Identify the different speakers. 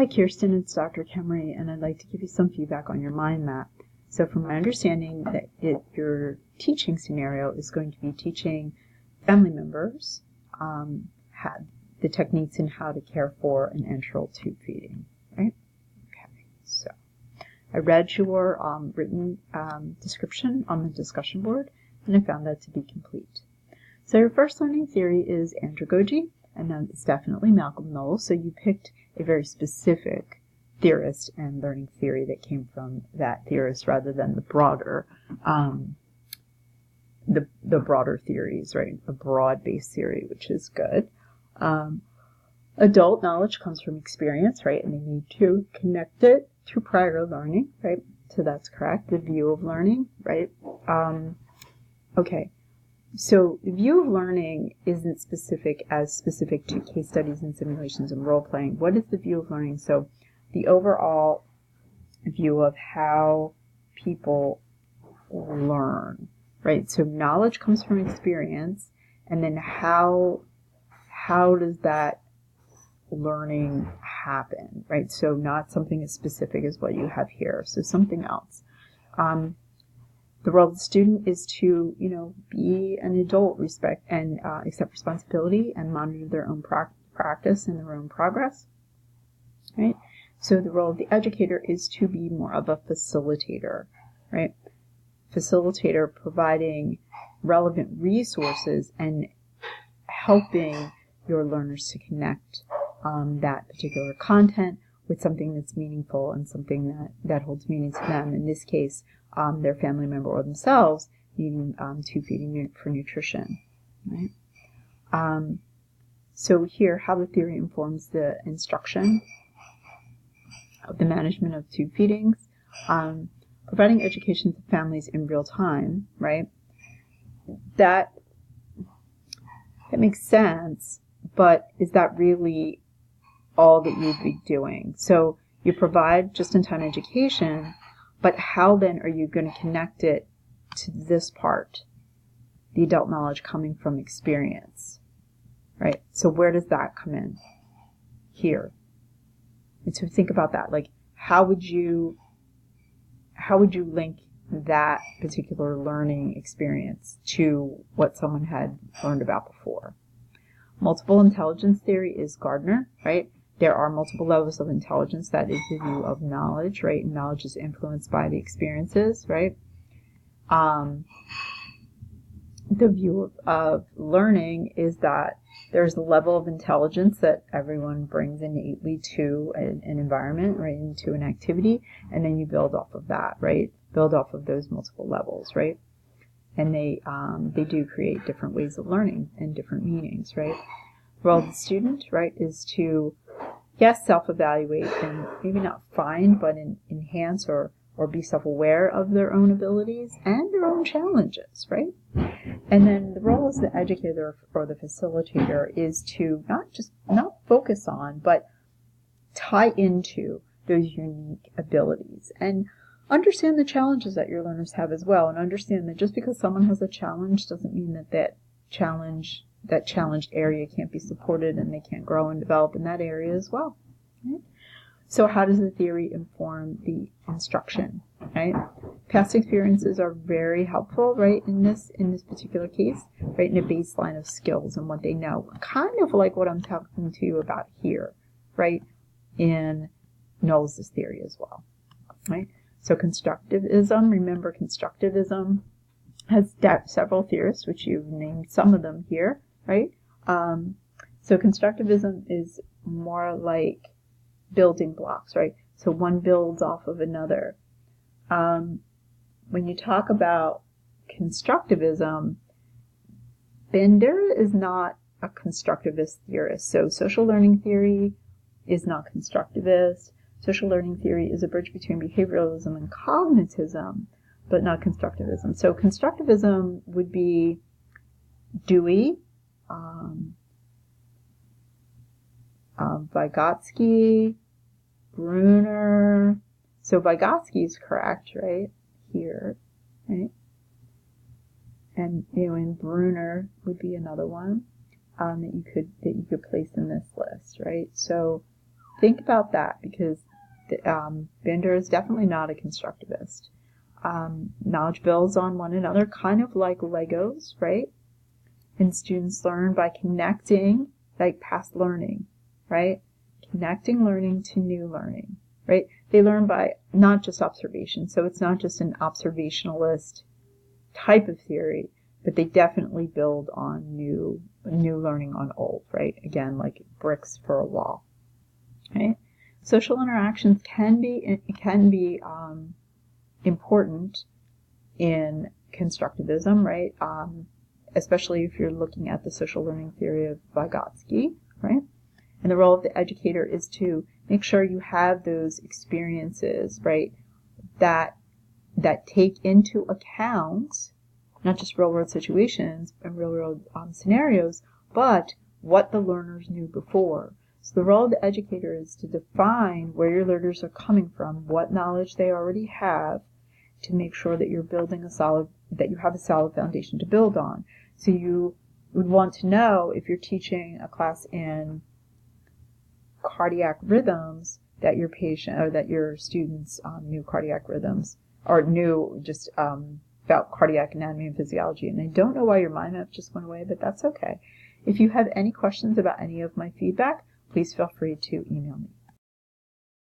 Speaker 1: Hi Kirsten, it's Dr. Kemmery, and I'd like to give you some feedback on your mind map. So from my understanding that your teaching scenario is going to be teaching family members the techniques in how to care for an enteral tube feeding, right? Okay, so I read your written description on the discussion board, and I found that to be complete. So your first learning theory is andragogy, and then it's definitely Malcolm Knowles, so you picked a very specific theorist and learning theory that came from that theorist rather than the broader the broader theories, right? A broad-based theory, which is good. Adult knowledge comes from experience, right? And they need to connect it to prior learning, right? So that's correct. The view of learning, right? Okay. So the view of learning isn't specific to case studies and simulations and role-playing. What is the view of learning? So the overall view of how people learn, right? So knowledge comes from experience, and then how does that learning happen, right? So not something as specific as what you have here. So something else. The role of the student is to, be an adult, respect and accept responsibility and monitor their own practice and their own progress, right? So the role of the educator is to be more of a facilitator, right? Facilitator providing relevant resources and helping your learners to connect that particular content with something that's meaningful and something that holds meaning to them. In this case, their family member or themselves needing tube feeding for nutrition. Right? So here, how the theory informs the instruction of the management of tube feedings, providing education to families in real time. Right? That makes sense, but is that really all that you'd be doing? So you provide just-in-time education, but how then are you going to connect it to this part, the adult knowledge coming from experience, right? So where does that come in? Here. And so think about that. Like, how would you link that particular learning experience to what someone had learned about before? Multiple intelligence theory is Gardner, right? There are multiple levels of intelligence. That is the view of knowledge, right? And knowledge is influenced by the experiences, right? The view of learning is that there's a level of intelligence that everyone brings innately to an environment, right? Into an activity, and then you build off of that, right? Build off of those multiple levels, right? And they do create different ways of learning and different meanings, right? The role of the student, right, is to, yes, self-evaluate and maybe not find, but enhance or be self-aware of their own abilities and their own challenges, right? And then the role as the educator or the facilitator is to not focus on, but tie into those unique abilities and understand the challenges that your learners have as well, and understand that just because someone has a challenge doesn't mean that challenged area can't be supported and they can't grow and develop in that area as well. Right? So how does the theory inform the instruction? Right? Past experiences are very helpful, right, in this particular case, right, in a baseline of skills and what they know. Kind of like what I'm talking to you about here, right, in Knowles' theory as well. Right? So constructivism, remember constructivism has several theorists, which you've named some of them here, right? So constructivism is more like building blocks, right? So one builds off of another. When you talk about constructivism, Bandera is not a constructivist theorist. So social learning theory is not constructivist. Social learning theory is a bridge between behavioralism and cognitism, but not constructivism. So constructivism would be Dewey, Vygotsky, Bruner. So Vygotsky is correct, right? Here, right? And and Bruner would be another one that you could place in this list, right? So think about that, because Bandura is definitely not a constructivist. Knowledge builds on one another, kind of like Legos, right? And students learn by connecting, like past learning, right? Connecting learning to new learning, right? They learn by not just observation, so it's not just an observationalist type of theory, but they definitely build on new learning on old, right? Again, like bricks for a wall, right? Social interactions can be important in constructivism, right? Especially if you're looking at the social learning theory of Vygotsky, right? And the role of the educator is to make sure you have those experiences, right, that take into account not just real-world situations and real-world scenarios, but what the learners knew before. So the role of the educator is to define where your learners are coming from, what knowledge they already have, to make sure that you're building that you have a solid foundation to build on. So you would want to know, if you're teaching a class in cardiac rhythms, that your patient or that your students knew cardiac rhythms, or knew just about cardiac anatomy and physiology. And I don't know why your mind map just went away, but that's okay. If you have any questions about any of my feedback, please feel free to email me.